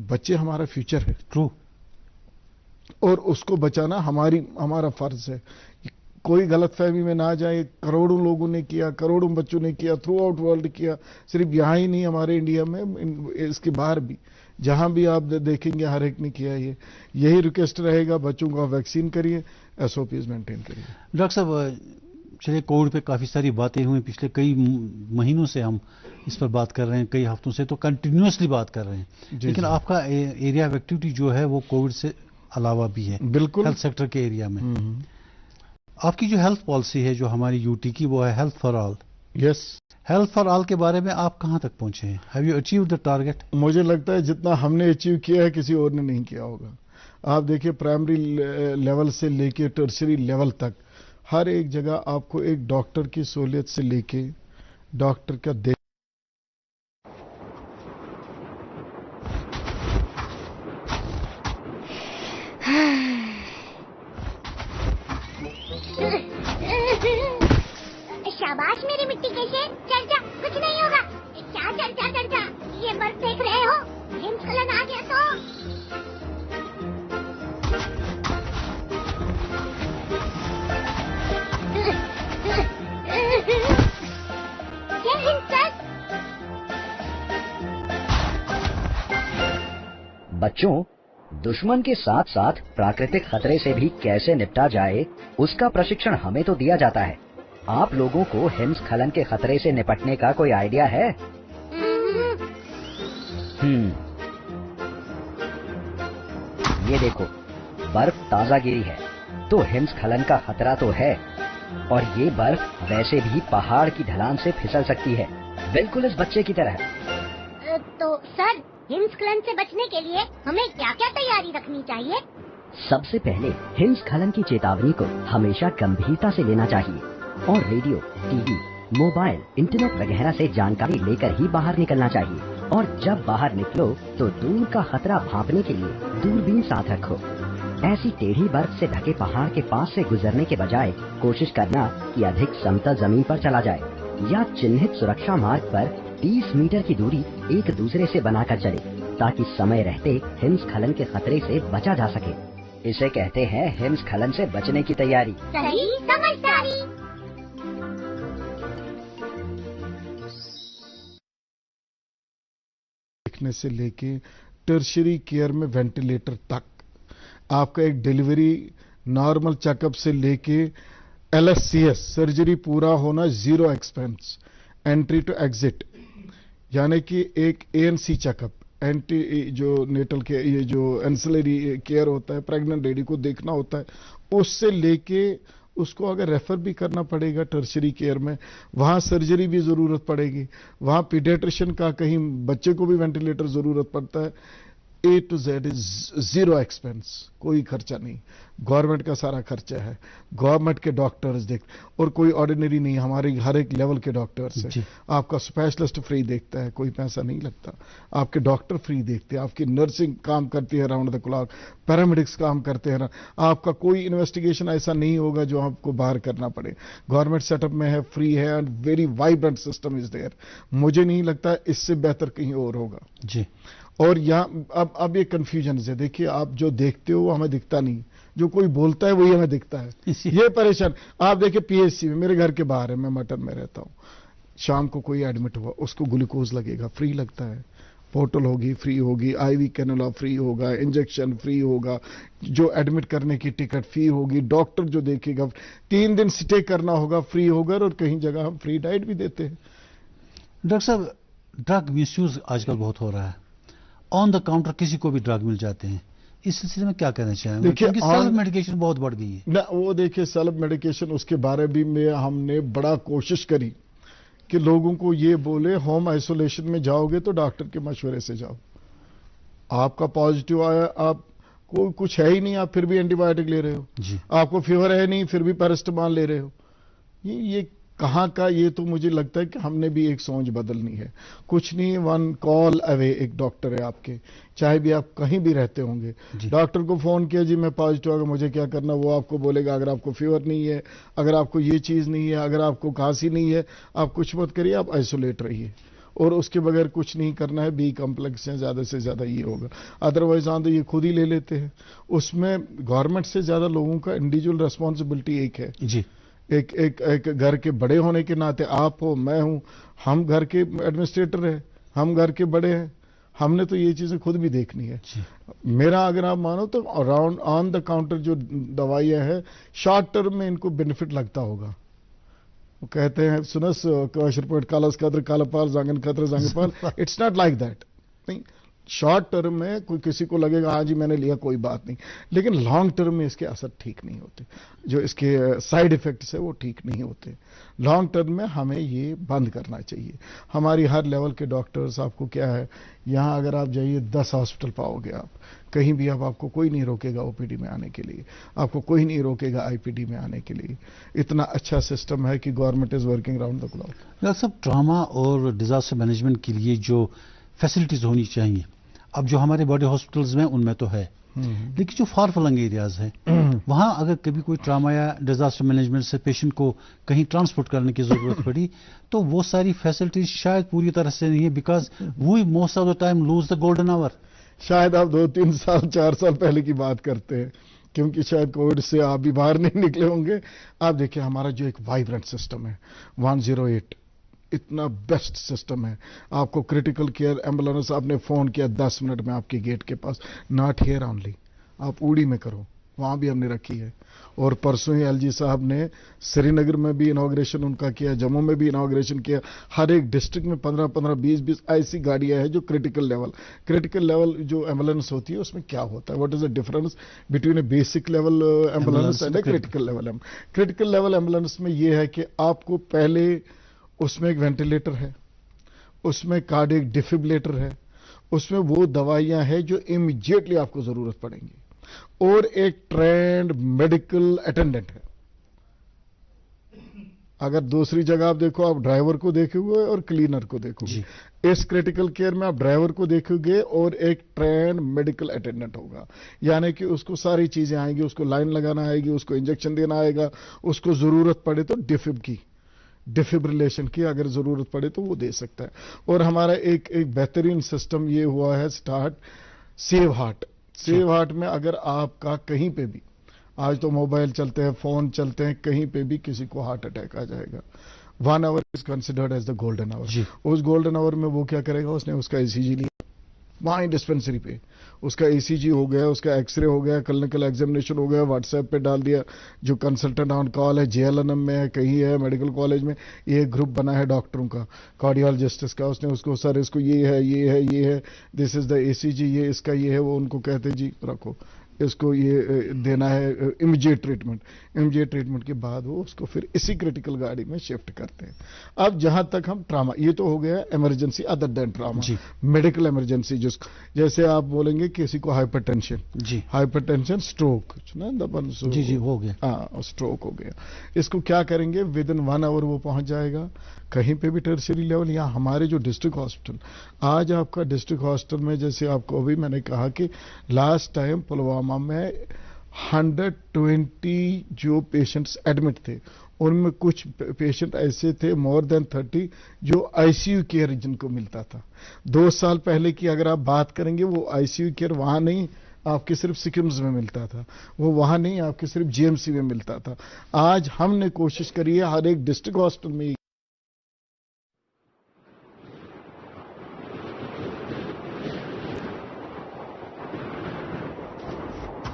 बच्चे हमारा फ्यूचर है, ट्रू, और उसको बचाना हमारा फर्ज है। कोई गलतफहमी में ना जाए। करोड़ों लोगों ने किया, करोड़ों बच्चों ने किया, थ्रू आउट वर्ल्ड किया, सिर्फ यहाँ ही नहीं, हमारे इंडिया में, इसके बाहर भी, जहां भी आप देखेंगे हर एक ने किया। यही रिक्वेस्ट रहेगा, बच्चों को आप वैक्सीन करिए, SOPs मेंटेन करिए। डॉक्टर साहब, चलिए कोविड पे काफ़ी सारी बातें हुई, पिछले कई महीनों से हम इस पर बात कर रहे हैं, कई हफ्तों से तो कंटिन्यूसली बात कर रहे हैं, लेकिन आपका एरिया ऑफ एक्टिविटी जो है वो कोविड से अलावा भी है, बिल्कुल, हेल्थ सेक्टर के एरिया में। आपकी जो हेल्थ पॉलिसी है जो हमारी UT की, वो है health for all. Yes, health for all के बारे में आप कहां तक पहुंचे हैं? Have you achieve the target? मुझे लगता है जितना हमने अचीव किया है किसी और ने नहीं किया होगा। आप देखिए, प्राइमरी लेवल से लेके टर्सरी लेवल तक हर एक जगह आपको एक डॉक्टर की सहूलियत से लेके डॉक्टर का देख शाबाश मेरी मिट्टी के शेर, चल जा, कुछ नहीं होगा। चल जा, ये बर्फ देख रहे हो, हिमस्खलन आ गया तो। जय हिंद सर। बच्चों, दुश्मन के साथ साथ प्राकृतिक खतरे से भी कैसे निपटा जाए, उसका प्रशिक्षण हमें तो दिया जाता है। आप लोगों को हिमस्खलन के खतरे से निपटने का कोई आइडिया है? ये देखो, बर्फ ताजा गिरी है, तो हिमस्खलन का खतरा तो है। और ये बर्फ वैसे भी पहाड़ की ढलान से फिसल सकती है, बिल्कुल इस बच्चे की तरह। तो सर, हिमस्खलन से बचने के लिए हमें क्या क्या तैयारी रखनी चाहिए? सबसे पहले हिमस्खलन की चेतावनी को हमेशा गंभीरता से लेना चाहिए और रेडियो, टीवी, मोबाइल, इंटरनेट वगैरह से जानकारी लेकर ही बाहर निकलना चाहिए। और जब बाहर निकलो तो दूर का खतरा भांपने के लिए दूरबीन साथ रखो। ऐसी टेढ़ी बर्फ से ढके पहाड़ के पास से गुजरने के बजाय कोशिश करना कि अधिक समतल जमीन पर चला जाए या चिन्हित सुरक्षा मार्ग पर 30 मीटर की दूरी एक दूसरे से बनाकर चले, ताकि समय रहते हिमस्खलन के खतरे से बचा जा सके। इसे कहते हैं हिमस्खलन से बचने की तैयारी। सही समझदारी। देखने से लेके टर्शरी केयर में वेंटिलेटर तक, आपका एक डिलीवरी नॉर्मल चेकअप से लेके LSCS सर्जरी पूरा होना, 0 एक्सपेंस, एंट्री टू एग्जिट, यानी कि एक ANC चेकअप, एंटी जो नेटल के ये जो एंसिलरी केयर होता है, प्रेग्नेंट लेडी को देखना होता है, उससे लेके उसको अगर रेफर भी करना पड़ेगा टर्शरी केयर में, वहां सर्जरी भी जरूरत पड़ेगी, वहां पीडियाट्रिशियन का कहीं बच्चे को भी वेंटिलेटर जरूरत पड़ता है। A to Z is 0 expense, कोई खर्चा नहीं, गवर्नमेंट का सारा खर्चा है। गवर्नमेंट के डॉक्टर्स देख, और कोई ऑर्डिनरी नहीं, हमारे हर एक लेवल के डॉक्टर्स है। आपका स्पेशलिस्ट फ्री देखता है, कोई पैसा नहीं लगता, आपके डॉक्टर फ्री देखते हैं, आपकी नर्सिंग काम करती है राउंड द क्लॉक, पैरामेडिक्स काम करते हैं, आपका कोई इन्वेस्टिगेशन ऐसा नहीं होगा जो आपको बाहर करना पड़े। गवर्नमेंट सेटअप में है, फ्री है, and very vibrant system is there. मुझे नहीं लगता इससे बेहतर कहीं और होगा जी। और यहाँ अब ये कंफ्यूजन है, देखिए आप जो देखते हो वो हमें दिखता नहीं, जो कोई बोलता है वही हमें दिखता है। ये परेशान, आप देखिए PHC में, मेरे घर के बाहर है, मैं मटन में रहता हूँ, शाम को कोई एडमिट हुआ, उसको ग्लूकोज लगेगा, फ्री लगता है, पोर्टल होगी फ्री होगी, IV कैनुला फ्री होगा, इंजेक्शन फ्री होगा, जो एडमिट करने की टिकट फी होगी, डॉक्टर जो देखेगा, 3 दिन स्टे करना होगा, फ्री होगा, और कहीं जगह हम फ्री डाइट भी देते हैं। डॉक्टर साहब, ड्रग मिसयूज आजकल बहुत हो रहा है, ऑन द काउंटर किसी को भी ड्रग मिल जाते हैं, इस सिलसिले में क्या कहना चाहेंगे? क्योंकि सेल्फ मेडिकेशन बहुत बढ़ गई है ना, वो देखिए सेल्फ मेडिकेशन, उसके बारे में हमने बड़ा कोशिश करी कि लोगों को ये बोले होम आइसोलेशन में जाओगे तो डॉक्टर के मशवरे से जाओ। आपका पॉजिटिव आया, आप को कुछ है ही नहीं, आप फिर भी एंटीबायोटिक ले रहे हो जी। आपको फीवर है नहीं, फिर भी पैरास्टामोल ले रहे हो। ये कहाँ का, ये तो मुझे लगता है कि हमने भी एक सोच बदलनी है। कुछ नहीं, 1 कॉल अवे एक डॉक्टर है आपके, चाहे भी आप कहीं भी रहते होंगे, डॉक्टर को फोन किया, जी मैं पॉजिटिव आ गया, मुझे क्या करना, वो आपको बोलेगा अगर आपको फीवर नहीं है, अगर आपको ये चीज नहीं है, अगर आपको खांसी नहीं है, आप कुछ मत करिए, आप आइसोलेट रहिए, और उसके बगैर कुछ नहीं करना है। B कॉम्प्लेक्स है, ज्यादा से ज्यादा ये होगा, अदरवाइज तो ये खुद ही ले लेते हैं। उसमें गवर्नमेंट से ज्यादा लोगों का इंडिविजुअल रेस्पॉन्सिबिलिटी एक है जी। एक घर के बड़े होने के नाते, आप हो, मैं हूं, हम घर के एडमिनिस्ट्रेटर हैं, हम घर के बड़े हैं, हमने तो ये चीजें खुद भी देखनी है। मेरा अगर आप मानो तो अराउंड ऑन द काउंटर जो दवाइयां है, शॉर्ट टर्म में इनको बेनिफिट लगता होगा। वो कहते हैं सुनस काशरपट कालस कद्र कालपाल जांगन कद्र जांगपाल, इट्स नॉट लाइक दैट। नहीं, शॉर्ट टर्म में कोई किसी को लगेगा हाँ जी मैंने लिया कोई बात नहीं, लेकिन लॉन्ग टर्म में इसके असर ठीक नहीं होते, जो इसके साइड इफेक्ट्स है वो ठीक नहीं होते। लॉन्ग टर्म में हमें ये बंद करना चाहिए। हमारी हर लेवल के डॉक्टर्स, आपको क्या है, यहाँ अगर आप जाइए 10 हॉस्पिटल पाओगे आप, कहीं भी आपको कोई नहीं रोकेगा OPD में आने के लिए, आपको कोई नहीं रोकेगा IPD में आने के लिए। इतना अच्छा सिस्टम है कि government is working round the clock. Doctor साहब, ट्रॉमा और डिजास्टर मैनेजमेंट के लिए जो फैसिलिटीज होनी चाहिए, अब जो हमारे बड़े हॉस्पिटल्स में उनमें तो है, लेकिन जो फार फ्लंग एरियाज हैं वहां अगर कभी कोई ट्रामा या डिजास्टर मैनेजमेंट से पेशेंट को कहीं ट्रांसपोर्ट करने की जरूरत पड़ी तो वो सारी फैसिलिटीज शायद पूरी तरह से नहीं है, because we most of the time lose the golden hour. शायद आप 2-3 साल 4 साल पहले की बात करते हैं, क्योंकि शायद कोविड से आप भी बाहर नहीं निकले होंगे। आप देखिए हमारा जो एक वाइब्रेंट सिस्टम है 108, इतना बेस्ट सिस्टम है। आपको क्रिटिकल केयर एम्बुलेंस, आपने फोन किया 10 मिनट में आपके गेट के पास, नॉट हियर ओनली, आप उड़ी में करो, वहां भी हमने रखी है। और परसों ही LG साहब ने श्रीनगर में भी इनॉग्रेशन उनका किया, जम्मू में भी इनॉग्रेशन किया। हर एक डिस्ट्रिक्ट में 15-15, 20-20 ऐसी गाड़ियां हैं जो क्रिटिकल लेवल जो एम्बुलेंस होती है उसमें क्या होता है, what is the difference between A basic level ambulance and a critical level ambulance. Critical level ambulance में यह है कि आपको पहले उसमें एक वेंटिलेटर है, उसमें कार्डियक डिफिब्रिलेटर है, उसमें वो दवाइयां हैं जो इमीडिएटली आपको जरूरत पड़ेंगी, और एक ट्रेंड मेडिकल अटेंडेंट है। अगर दूसरी जगह आप देखो, आप ड्राइवर को देखोगे और क्लीनर को देखोगे। इस क्रिटिकल केयर में आप ड्राइवर को देखोगे और एक ट्रेंड मेडिकल अटेंडेंट होगा, यानी कि उसको सारी चीजें आएंगी, उसको लाइन लगाना आएगी, उसको इंजेक्शन देना आएगा, उसको जरूरत पड़े तो डिफिब्रिलेशन की अगर जरूरत पड़े तो वो दे सकता है। और हमारा एक बेहतरीन सिस्टम ये हुआ है स्टार्ट, सेव हार्ट में अगर आपका कहीं पे भी, आज तो मोबाइल चलते हैं, फोन चलते हैं, कहीं पे भी किसी को हार्ट अटैक आ जाएगा, 1 hour is considered as the golden hour. उस गोल्डन आवर में वो क्या करेगा, उसने उसका ECG लिया वहां डिस्पेंसरी पे, उसका ECG हो गया, उसका एक्सरे हो गया, क्लिनिकल एग्जामिनेशन हो गया, व्हाट्सएप पे डाल दिया, जो कंसल्टेंट ऑन कॉल है, JLNM में है, कहीं है, मेडिकल कॉलेज में, ये ग्रुप बना है डॉक्टरों का, कार्डियोलॉजिस्ट का, उसने उसको सर इसको ये है, दिस इज द ECG, ये इसका ये है, वो उनको कहते जी रखो, इसको ये देना है इमीडिएट ट्रीटमेंट के बाद वो उसको फिर इसी क्रिटिकल गाड़ी में शिफ्ट करते हैं। अब जहां तक हम ट्रामा, ये तो हो गया emergency other than trauma, medical emergency, जिसको जैसे आप बोलेंगे किसी को हाइपरटेंशन स्ट्रोक ना, जी हो गया, हाँ स्ट्रोक हो गया, इसको क्या करेंगे, विद इन 1 आवर वो पहुंच जाएगा कहीं पे भी टर्शियरी लेवल। या हमारे जो डिस्ट्रिक्ट हॉस्पिटल, आज आपका डिस्ट्रिक्ट हॉस्पिटल में, जैसे आपको अभी मैंने कहा कि लास्ट टाइम पुलवामा में 120 जो पेशेंट्स एडमिट थे, उनमें कुछ पेशेंट ऐसे थे मोर देन 30 जो ICU केयर जिनको मिलता था। 2 साल पहले की अगर आप बात करेंगे, वो ICU केयर वहां नहीं आपके सिर्फ सिक्किम्स में मिलता था, वो वहां नहीं आपके सिर्फ GMC में मिलता था। आज हमने कोशिश करी है हर एक डिस्ट्रिक्ट हॉस्पिटल में।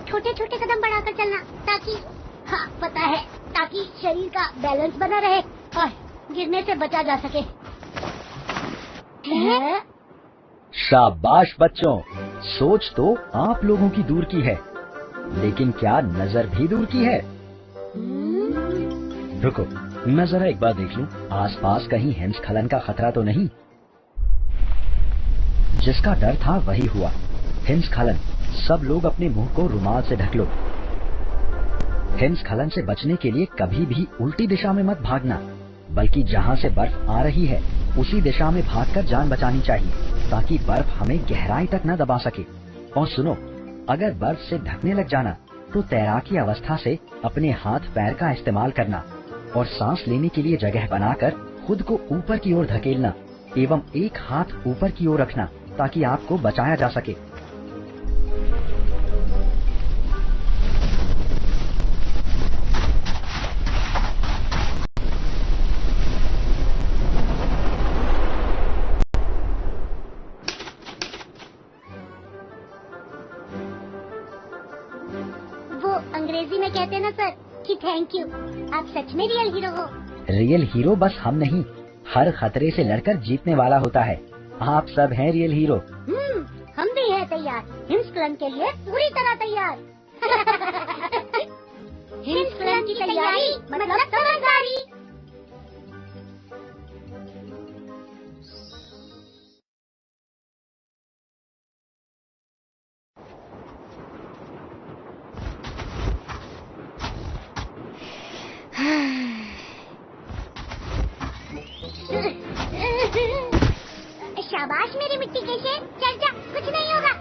छोटे छोटे कदम बढ़ाकर चलना, ताकि, हाँ पता है, ताकि शरीर का बैलेंस बना रहे और गिरने से बचा जा सके। शाबाश बच्चों, सोच तो आप लोगों की दूर की है, लेकिन क्या नजर भी दूर की है? रुको, मैं जरा एक बार देख लूं, आसपास कहीं हिमस्खलन का खतरा तो नहीं। जिसका डर था वही हुआ, हिमस्खलन। सब लोग अपने मुंह को रुमाल से ढक लो। हिमस्खलन से बचने के लिए कभी भी उल्टी दिशा में मत भागना, बल्कि जहां से बर्फ आ रही है उसी दिशा में भागकर जान बचानी चाहिए, ताकि बर्फ हमें गहराई तक न दबा सके। और सुनो, अगर बर्फ से ढकने लग जाना तो तैराकी अवस्था से अपने हाथ पैर का इस्तेमाल करना और सांस लेने के लिए जगह बनाकर खुद को ऊपर की ओर धकेलना एवं एक हाथ ऊपर की ओर रखना, ताकि आपको बचाया जा सके। अंग्रेजी में कहते हैं ना सर कि थैंक यू, आप सच में रियल हीरो हो। रियल हीरो बस हम नहीं, हर खतरे से लड़कर जीतने वाला होता है। आप सब हैं रियल हीरो। हम भी हैं तैयार, हिमस्खलन के लिए पूरी तरह तैयार। हिमस्खलन की तैयारी मतलब समझदारी। शाबाश मेरी मिट्टी के शेर, चल जा, कुछ नहीं होगा।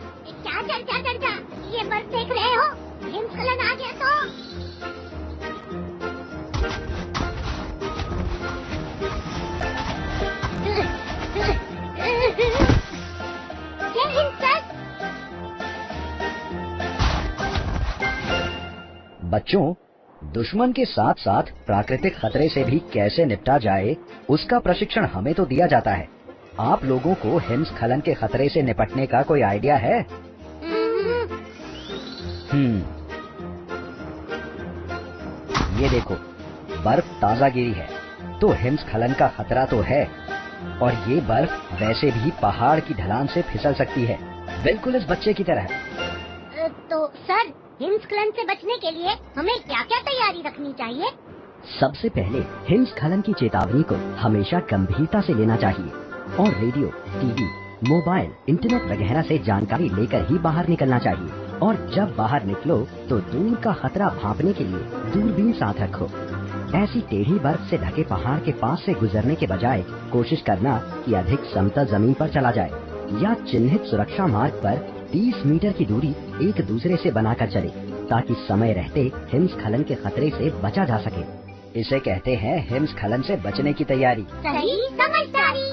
क्या चल जा, ये बर्फ देख रहे हो, हिमस्खलन आ गया तो। जय हिंद सर। बच्चों, दुश्मन के साथ साथ प्राकृतिक खतरे से भी कैसे निपटा जाए, उसका प्रशिक्षण हमें तो दिया जाता है। आप लोगों को हिमस्खलन के खतरे से निपटने का कोई आइडिया है? ये देखो, बर्फ ताजा गिरी है, तो हिमस्खलन का खतरा तो है। और ये बर्फ वैसे भी पहाड़ की ढलान से फिसल सकती है, बिल्कुल इस बच्चे की तरह। तो सर, हिमस्खलन से बचने के लिए हमें क्या क्या तैयारी रखनी चाहिए? सबसे पहले हिमस्खलन की चेतावनी को हमेशा गंभीरता से लेना चाहिए और रेडियो, टीवी, मोबाइल, इंटरनेट वगैरह से जानकारी लेकर ही बाहर निकलना चाहिए। और जब बाहर निकलो तो दूर का खतरा भांपने के लिए दूरबीन साथ रखो। ऐसी टेढ़ी बर्फ से ढके पहाड़ के पास से गुजरने के बजाय कोशिश करना कि अधिक समतल जमीन पर चला जाए या चिन्हित सुरक्षा मार्ग पर 30 मीटर की दूरी एक दूसरे से बनाकर चले ताकि समय रहते हिमस्खलन के खतरे से बचा जा सके। इसे कहते हैं हिमस्खलन से बचने की तैयारी। सही समझदारी।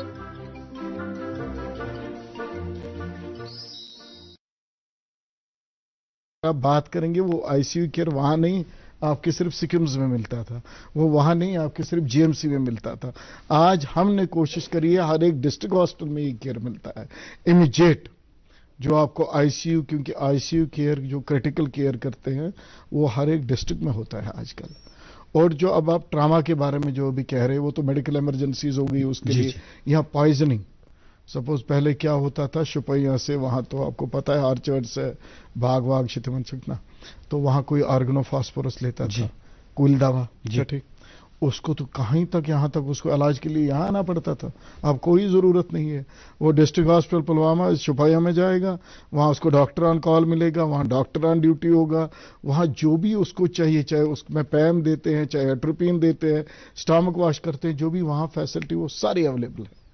आप बात करेंगे वो आईसीयू केयर वहां नहीं आपके सिर्फ सिक्किम्स में मिलता था, वो वहां नहीं आपके सिर्फ जीएमसी में मिलता था। आज हमने कोशिश करी है हर एक डिस्ट्रिक्ट हॉस्पिटल में ये केयर मिलता है इमीडिएट, जो आपको आईसीयू, क्योंकि आईसीयू केयर जो क्रिटिकल केयर करते हैं वो हर एक डिस्ट्रिक्ट में होता है आजकल। और जो अब आप ट्रामा के बारे में जो भी कह रहे हैं वो तो मेडिकल इमरजेंसीज हो गई, उसके लिए यहाँ पॉइजनिंग, सपोज पहले क्या होता था शुपैया से वहां तो आपको पता है आर्चर्ड से भाग शितमन सकना, तो वहां कोई आर्गनोफॉस्फोरस लेता था, कुल दवा, ठीक, उसको तो कहीं तक यहाँ तक उसको इलाज के लिए यहाँ आना पड़ता था। अब कोई जरूरत नहीं है, वो डिस्ट्रिक्ट हॉस्पिटल पुलवामा शुपैया में जाएगा, वहां उसको डॉक्टर ऑन कॉल मिलेगा, वहां डॉक्टर ऑन ड्यूटी होगा, वहां जो भी उसको चाहिए, चाहे उसमें पैम देते हैं, चाहे एट्रोपिन देते हैं, स्टमक वॉश करते हैं, जो भी वहां फैसिलिटी वो सारी अवेलेबल है।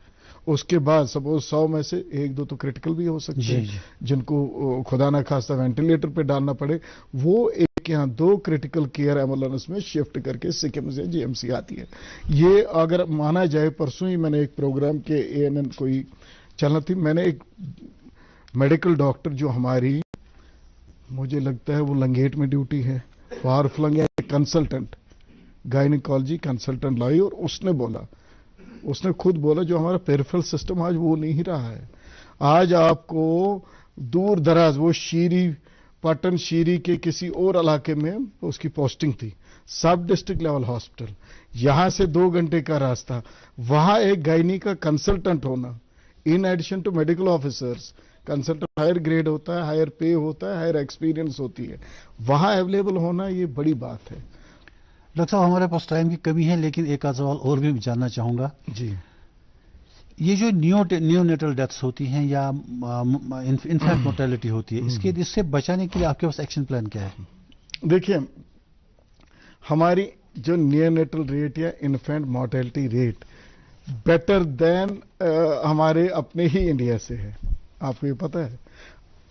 उसके बाद सपोज 100 में से 1-2 तो क्रिटिकल भी हो सकते हैं, जिनको खुदा ना खास्ता वेंटिलेटर पे डालना पड़े, वो एक यहाँ 2 क्रिटिकल केयर एम्बुलेंस में शिफ्ट करके सिक्किम से जीएमसी आती है। ये अगर माना जाए, परसों ही मैंने एक प्रोग्राम के एएनएन कोई चलना थी, मैंने एक मेडिकल डॉक्टर जो हमारी, मुझे लगता है वो लंगेट में ड्यूटी है, फारफलंग कंसल्टेंट, गायनिकोलॉजी कंसल्टेंट लाई, और उसने खुद बोला जो हमारा पेरिफेरल सिस्टम आज वो नहीं रहा है। आज आपको दूर दराज, वो पटन शीरी के किसी और इलाके में उसकी पोस्टिंग थी, सब डिस्ट्रिक्ट लेवल हॉस्पिटल, यहां से 2 घंटे का रास्ता, वहां एक गायनी का कंसल्टेंट होना, in addition to medical officers, consultant higher grade होता है, हायर पे होता है, हायर एक्सपीरियंस होती है, वहां अवेलेबल होना ये बड़ी बात है। डॉक्टर साहब, हमारे पास टाइम की कमी है, लेकिन एक आध सवाल और भी जानना चाहूंगा जी। ये जो नियोनेटल डेथ्स होती हैं या इन्फेंट मोर्टेलिटी होती है, इससे बचाने के लिए आपके पास एक्शन प्लान क्या है? देखिए, हमारी जो नियोनेटल रेट या infant mortality rate better than हमारे अपने ही इंडिया से है। आपको ये पता है,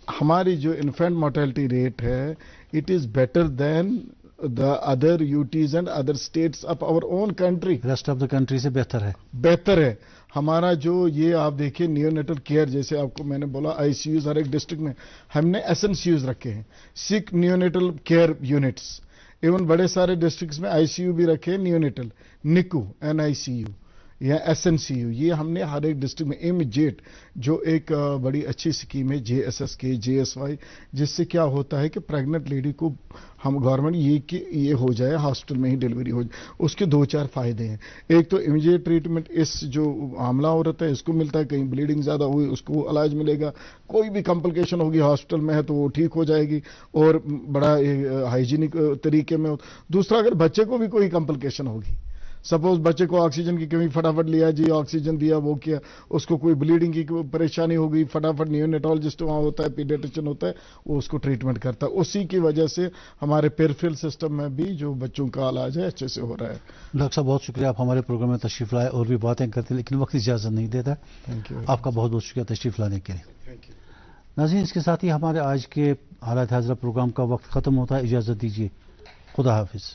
हमारी जो इन्फेंट मोर्टेलिटी रेट है, it is better than the other UTs and other states of our own country, rest of the country से बेहतर है। हमारा जो ये आप देखिए नियोनेटल केयर, जैसे आपको मैंने बोला आईसीयूज हर एक डिस्ट्रिक्ट में हमने एसएनसीयूज रखे हैं, 6 नियोनेटल केयर यूनिट्स, इवन बड़े सारे डिस्ट्रिक्ट्स में आईसीयू भी रखे हैं, नियोनेटल, निकू, एनआईसीयू या एसएनसीयू, ये हमने हर एक डिस्ट्रिक्ट में इमीडिएट, जो एक बड़ी अच्छी स्कीम है JSSK, JSY, जिससे क्या होता है कि प्रेग्नेंट लेडी को हम गवर्नमेंट ये हो जाए, हॉस्पिटल में ही डिलीवरी हो जाए, उसके 2-4 फायदे हैं। एक तो इमीडिएट ट्रीटमेंट, इस जो आमला औरत है इसको मिलता है, कहीं ब्लीडिंग ज्यादा हुई उसको इलाज मिलेगा, कोई भी कॉम्प्लिकेशन होगी हॉस्पिटल में है तो वो ठीक हो जाएगी और बड़ा हाइजीनिक तरीके में। दूसरा, अगर बच्चे को भी कोई कॉम्प्लिकेशन होगी, सपोज बच्चे को ऑक्सीजन की कमी, फटाफट लिया जी, ऑक्सीजन दिया, वो किया, उसको कोई ब्लीडिंग की परेशानी हो गई, फटाफट नियोनेटोलॉजिस्ट वहां होता है, पीडियाट्रिशियन होता है, वो उसको ट्रीटमेंट करता है। उसी की वजह से हमारे पेरिफेरल सिस्टम में भी जो बच्चों का इलाज है अच्छे से हो रहा है। डॉक्टर साहब, बहुत शुक्रिया, आप हमारे प्रोग्राम में तशरीफ लाए और भी बातें करते, लेकिन वक्त इजाजत नहीं देता। थैंक यू, आपका बहुत बहुत शुक्रिया तशरीफ लाने के लिए। Thank you. नाज़रीन, इसके साथ ही हमारे आज के हालात हाज़िरा प्रोग्राम का वक्त खत्म होता है। इजाजत दीजिए, खुदा हाफिज।